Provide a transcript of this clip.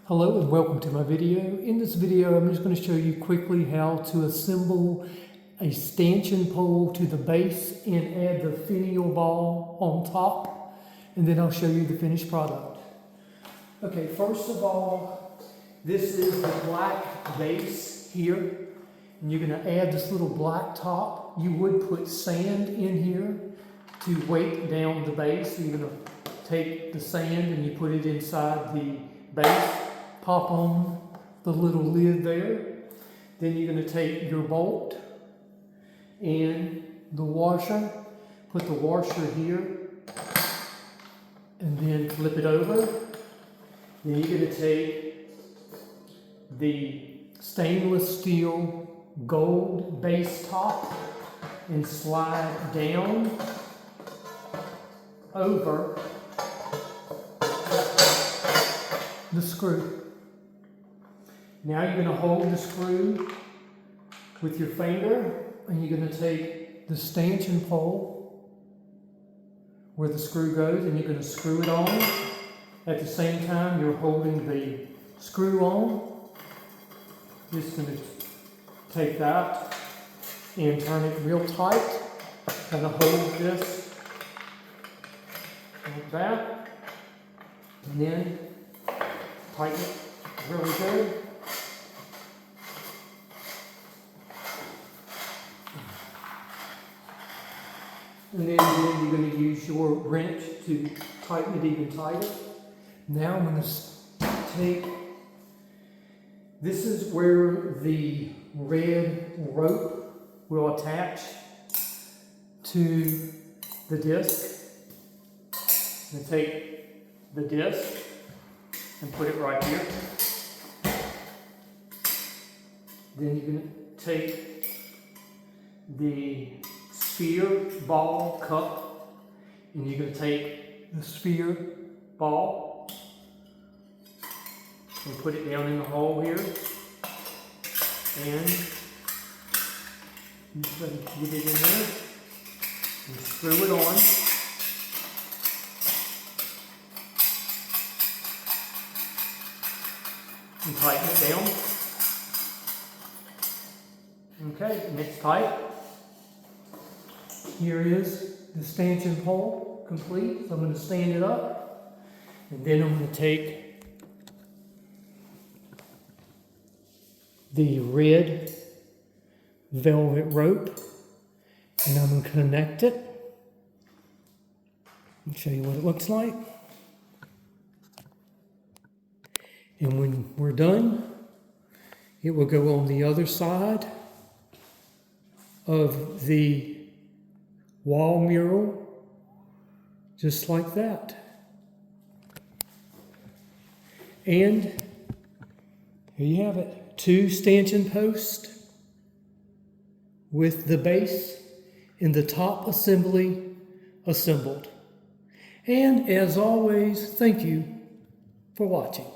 Hello and welcome to my video. In this video I'm just going to show you quickly how to assemble a stanchion pole to the base and add the finial ball on top, and then I'll show you the finished product. Okay, first of all, this is the black base here, and you're going to add this little black top. You would put sand in here to weight down the base. So you're going to take the sand and you put it inside the base. Pop on the little lid there. Then you're going to take your bolt and the washer, put the washer here, and then flip it over. Then you're going to take the stainless steel gold base top and slide down over the screw. Now you're going to hold the screw with your finger, and you're going to take the stanchion pole where the screw goes, and you're going to screw it on. At the same time, you're holding the screw on. Just going to take that and turn it real tight. Kind of hold this like that, and then tighten it really good. And then you're going to use your wrench to tighten it even tighter. Now I'm going to take, this is where the red rope will attach to the disc. I'm going to take the disc and put it right here. Then you're going to take the sphere ball cup, and you're going to take the sphere ball and put it down in the hole here, and just get it in there and screw it on. And tighten it down. Okay, and it's tight. Here is the stanchion pole complete. So I'm going to stand it up, and then I'm going to take the red velvet rope and I'm going to connect it. I'll show you what it looks like. And when we're done, it will go on the other side of the wall mural, just like that. And here you have it. 2 stanchion posts with the base and the top assembly assembled. And as always, thank you for watching.